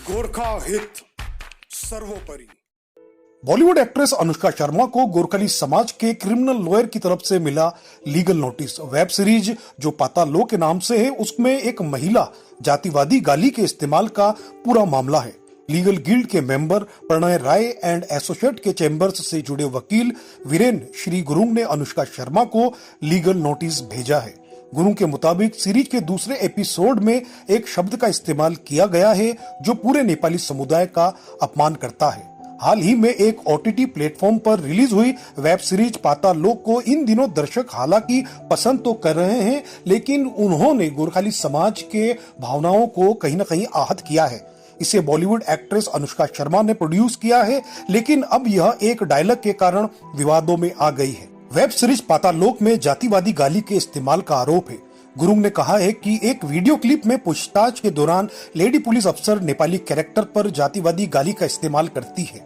गोरखा हित सर्वोपरि। बॉलीवुड एक्ट्रेस अनुष्का शर्मा को गोरखली समाज के क्रिमिनल लॉयर की तरफ से मिला लीगल नोटिस। वेब सीरीज जो पाताल के नाम से है, उसमें एक महिला जातिवादी गाली के इस्तेमाल का पूरा मामला है। लीगल गिल्ड के member Pranay Roy and associate के चैम्बर्स से जुड़े वकील वीरेन श्री गुरुंग ने अनुष्का शर्मा को लीगल नोटिस भेजा है। गुरु के मुताबिक सीरीज के दूसरे एपिसोड में एक शब्द का इस्तेमाल किया गया है जो पूरे नेपाली समुदाय का अपमान करता है। हाल ही में एक ओटीटी प्लेटफॉर्म पर रिलीज हुई वेब सीरीज पाताल लोक को इन दिनों दर्शक हालांकि पसंद तो कर रहे हैं, लेकिन उन्होंने गोरखाली समाज के भावनाओं को कहीं न कहीं आहत किया है। इसे बॉलीवुड एक्ट्रेस अनुष्का शर्मा ने प्रोड्यूस किया है, लेकिन अब यह एक डायलॉग के कारण विवादों में आ गई है। वेब सीरीज पाताल लोक में जातिवादी गाली के इस्तेमाल का आरोप है। गुरुंग ने कहा है कि एक वीडियो क्लिप में पूछताछ के दौरान लेडी पुलिस अफसर नेपाली कैरेक्टर पर जातिवादी गाली का इस्तेमाल करती है।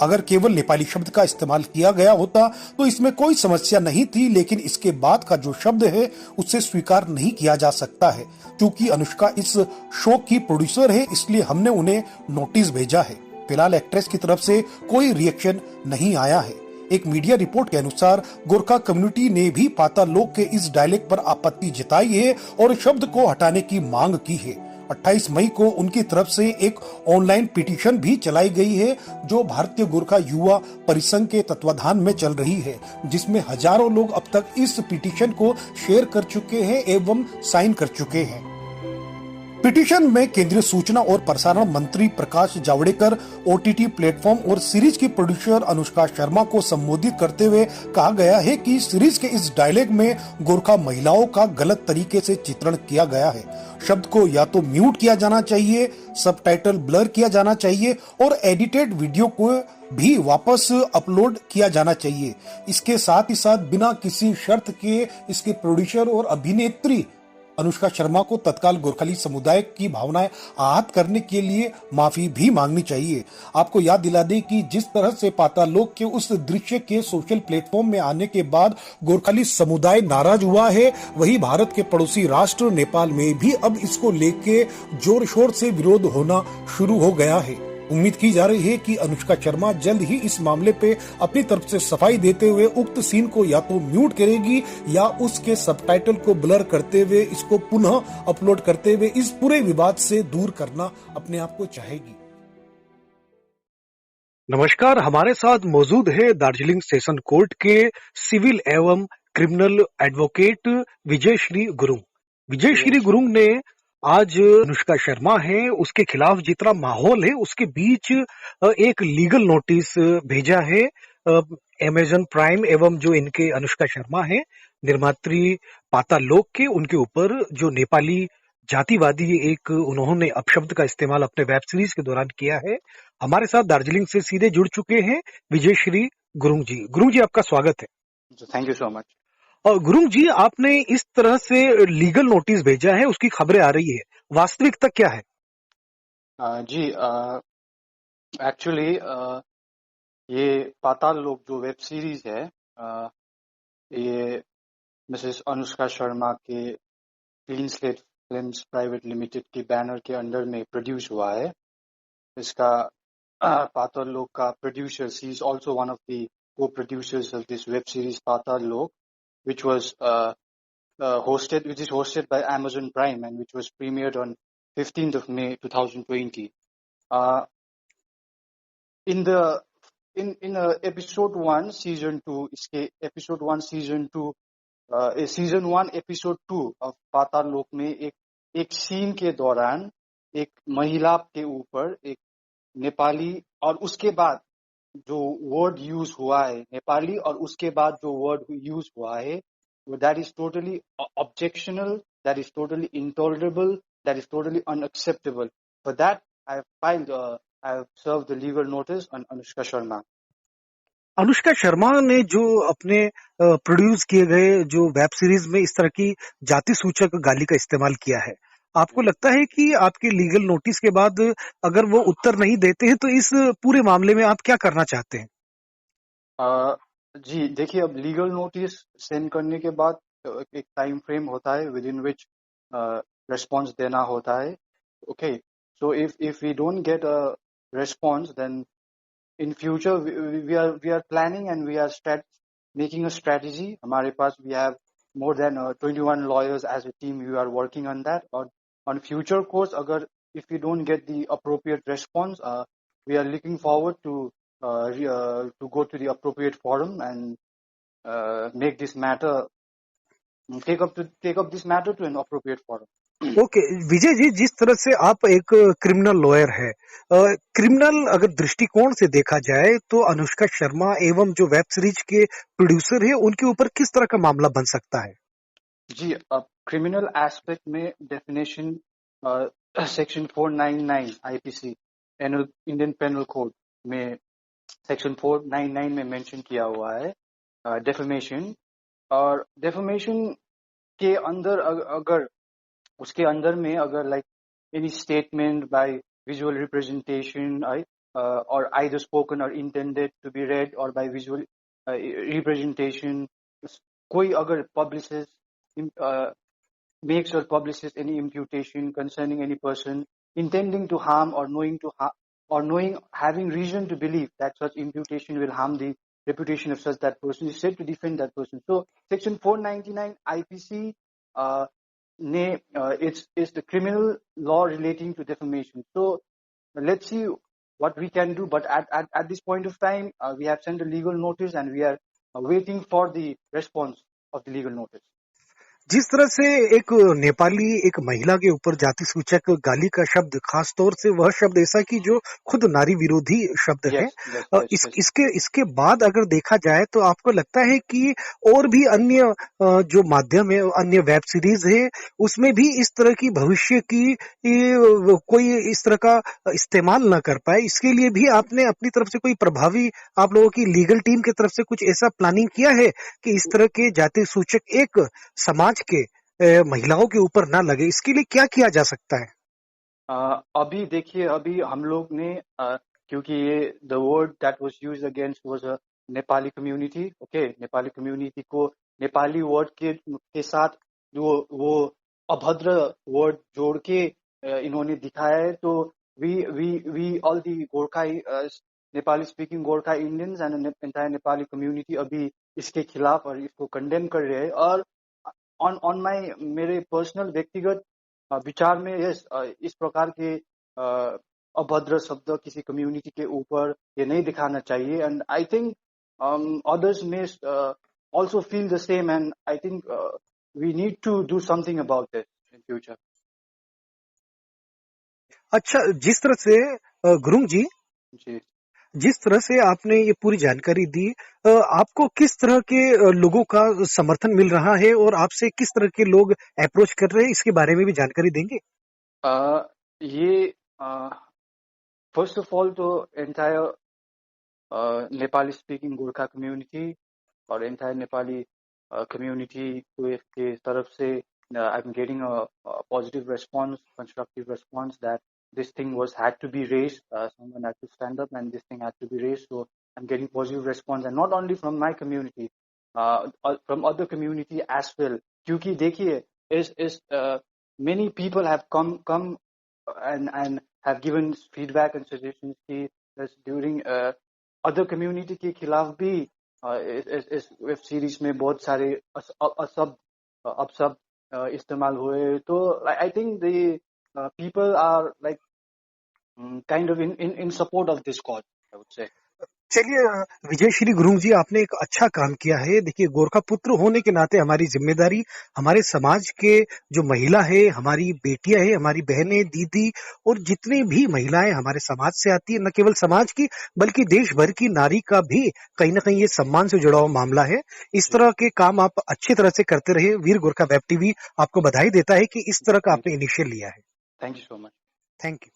अगर केवल नेपाली शब्द का इस्तेमाल किया गया होता तो इसमें कोई समस्या नहीं थी, लेकिन इसके बाद का जो शब्द है उसे स्वीकार नहीं किया जा सकता है। क्योंकि अनुष्का इस शो की प्रोड्यूसर है, इसलिए हमने उन्हें नोटिस भेजा है। फिलहाल एक्ट्रेस की तरफ से कोई रिएक्शन नहीं आया है। एक मीडिया रिपोर्ट के अनुसार गोरखा कम्युनिटी ने भी पाताल लोक के इस डायलॉग पर आपत्ति जताई है और शब्द को हटाने की मांग की है। 28 मई को उनकी तरफ से एक ऑनलाइन पिटीशन भी चलाई गई है जो भारतीय गोरखा युवा परिसंघ के तत्वाधान में चल रही है, जिसमें हजारों लोग अब तक इस पिटीशन को शेयर कर चुके हैं एवं साइन कर चुके हैं। पिटीशन में केंद्रीय सूचना और प्रसारण मंत्री प्रकाश जावड़ेकर, ओटीटी प्लेटफॉर्म और सीरीज की प्रोड्यूसर अनुष्का शर्मा को संबोधित करते हुए कहा गया है कि सीरीज के इस डायलॉग में गोरखा महिलाओं का गलत तरीके से चित्रण किया गया है। शब्द को या तो म्यूट किया जाना चाहिए, सबटाइटल ब्लर किया जाना चाहिए और एडिटेड वीडियो को भी वापस अपलोड किया जाना चाहिए। इसके साथ ही साथ बिना किसी शर्त के इसके प्रोड्यूसर और अभिनेत्री अनुष्का शर्मा को तत्काल गोरखली समुदाय की भावनाएं आहत करने के लिए माफी भी मांगनी चाहिए। आपको याद दिला दें कि जिस तरह से पाताल लोक के उस दृश्य के सोशल प्लेटफॉर्म में आने के बाद गोरखली समुदाय नाराज हुआ है, वही भारत के पड़ोसी राष्ट्र नेपाल में भी अब इसको लेके जोर शोर से विरोध होना शुरू हो गया है। उम्मीद की जा रही है कि अनुष्का शर्मा जल्द ही इस मामले पे अपनी तरफ से सफाई देते हुए उक्त सीन को या तो म्यूट करेगी या उसके सबटाइटल को ब्लर करते हुए इसको पुनः अपलोड करते हुए इस पूरे विवाद से दूर करना अपने आप को चाहेगी। नमस्कार, हमारे साथ मौजूद है दार्जिलिंग सेशन कोर्ट के सिविल एवं क्रिमिनल एडवोकेट विजय श्री गुरुंग। विजय श्री गुरुंग ने आज अनुष्का शर्मा है उसके खिलाफ जितना माहौल है उसके बीच एक लीगल नोटिस भेजा है अमेजन प्राइम एवं जो इनके अनुष्का शर्मा है निर्मात्री पाताल लोक के, उनके ऊपर जो नेपाली जातिवादी एक उन्होंने अपशब्द का इस्तेमाल अपने वेब सीरीज के दौरान किया है। हमारे साथ दार्जिलिंग से सीधे जुड़ चुके हैं विजय श्री गुरुंग जी। गुरुंग जी, आपका स्वागत है। Thank you so much. और गुरुंग जी, आपने इस तरह से लीगल नोटिस भेजा है, उसकी खबरें आ रही है, वास्तविकता क्या है? जी, एक्चुअली ये पाताल लोक जो वेब सीरीज है, ये मिसेस अनुष्का शर्मा के clean slate films private limited की बैनर के अंडर में प्रोड्यूस हुआ है। इसका पाताल लोक का producer, she is also one of the co-producers of this web series Patal Lok, which was hosted by Amazon Prime and which was premiered on 15th of May 2020. In episode 1 season 2, इसके episode 1 season 2 season 1 episode 2 of Patal Lok में एक scene के दौरान एक महिला के ऊपर एक नेपाली और उसके बाद जो वर्ड यूज हुआ है नेपाली और उसके बाद जो वर्ड यूज हुआ है that is totally objectionable, that is totally intolerable, that is totally unacceptable. For that, I have served the legal notice on Anushka Sharma. Anushka Sharma ने जो अपने प्रोड्यूस किए गए जो वेब सीरीज में इस तरह की जाति सूचक गाली का इस्तेमाल किया है, आपको लगता है कि आपके लीगल नोटिस के बाद अगर वो उत्तर नहीं देते हैं तो इस पूरे मामले में आप क्या करना चाहते हैं? जी देखिए, अब लीगल नोटिस सेंड करने के बाद एक टाइम फ्रेम होता है विद इन विच रिस्पॉन्स देना होता है। Okay, So if we don't get a response, then in future we are planning and we are making a strategy. हमारे पास we have more than 21 lawyers as a team. We are working on that. On future course, अगर if we don't get the appropriate response, we are looking forward to go to the appropriate forum and make this matter take up this matter to an appropriate forum. Okay Vijay ji, जिस तरह से आप एक criminal lawyer है, criminal अगर दृष्टिकोण से देखा जाए तो अनुष्का शर्मा एवं जो वेब सीरीज के प्रोड्यूसर है उनके ऊपर किस तरह का मामला बन सकता है? जी, अब क्रिमिनल एस्पेक्ट में definition section 499 IPC Indian penal code में सेक्शन 499 में मेंशन किया हुआ है डेफेमेशन। और डेफेमेशन के अंदर अगर उसके अंदर में अगर like any statement by visual representation और आइदर स्पोकन और इंटेंडेड टू बी रेड और बाय विजुअल रिप्रेजेंटेशन, कोई अगर publishes makes or publishes any imputation concerning any person intending to harm or knowing having reason to believe that such imputation will harm the reputation of such that person is said to defend that person. So section 499 IPC it's the criminal law relating to defamation. So let's see what we can do, but at this point of time we have sent a legal notice and we are waiting for the response of the legal notice. जिस तरह से एक नेपाली एक महिला के ऊपर जाति सूचक गाली का शब्द, खास तौर से वह शब्द ऐसा कि जो खुद नारी विरोधी शब्द है, इसके बाद अगर देखा जाए तो आपको लगता है कि और भी अन्य जो माध्यम है, अन्य वेब सीरीज है, उसमें भी इस तरह की भविष्य की कोई इस तरह का इस्तेमाल न कर पाए, इसके लिए भी आपने अपनी तरफ से कोई प्रभावी आप लोगों की लीगल टीम की तरफ से कुछ ऐसा प्लानिंग किया है कि इस तरह के जाति सूचक एक समाज के महिलाओं के ऊपर ना लगे? इसके लिए क्या किया जा सकता है? अभी देखिए, अभी हम लोग ने क्योंकि ये the word that was used against was a Nepali community, okay, Nepali community को नेपाली वर्ड के साथ जो वो अभद्र वर्ड जोड़ के इन्होंने दिखाया है, तो we all the Gorkha Nepali speaking Gorkha Indians and entire Nepali community अभी इसके खिलाफ और इसको कंडेम कर रहे हैं। और ऑन माई मेरे पर्सनल व्यक्तिगत विचार में इस प्रकार के अभद्र शब्द किसी कम्युनिटी के ऊपर ये नहीं दिखाना चाहिए। And I think others may also feel the same, and I think we need to do something about it in future. अच्छा, जिस तरह से गुरुंग जी, जिस तरह से आपने ये पूरी जानकारी दी, आपको किस तरह के लोगों का समर्थन मिल रहा है और आपसे किस तरह के लोग अप्रोच कर रहे हैं, इसके बारे में भी जानकारी देंगे? ये फर्स्ट ऑफ ऑल तो entire Nepali speaking Gorkha community और एंटायर नेपाली कम्युनिटी के तरफ से I am getting a positive response, constructive response that this thing had to be raised, someone had to stand up and this thing had to be raised. So I'm getting positive response, and not only from my community, from other community as well. Kyunki dekhiye, many people have come and have given feedback and suggestions ki during other community के खिलाफ भी इस web series में बहुत सारे अपशब्द इस्तेमाल हुए। तो I think the people are like kind of in support of this cause, I would say. चलिए विजय श्री गुरुंग जी, आपने एक अच्छा काम किया है। देखिए, गोरखा पुत्र होने के नाते हमारी जिम्मेदारी, हमारे समाज के जो महिला है, हमारी बेटियां हैं, हमारी बहनें, दीदी और जितनी भी महिलाएं हमारे समाज से आती है, न केवल समाज की बल्कि देश भर की नारी का भी कहीं ना कहीं ये सम्मान से जुड़ा हुआ मामला है। इस तरह के काम आप अच्छी तरह से करते रहे। वीर गोरखा वेब टीवी आपको बधाई देता है कि इस तरह का आपने इनिशिएटिव लिया है। Thank you so much. Thank you.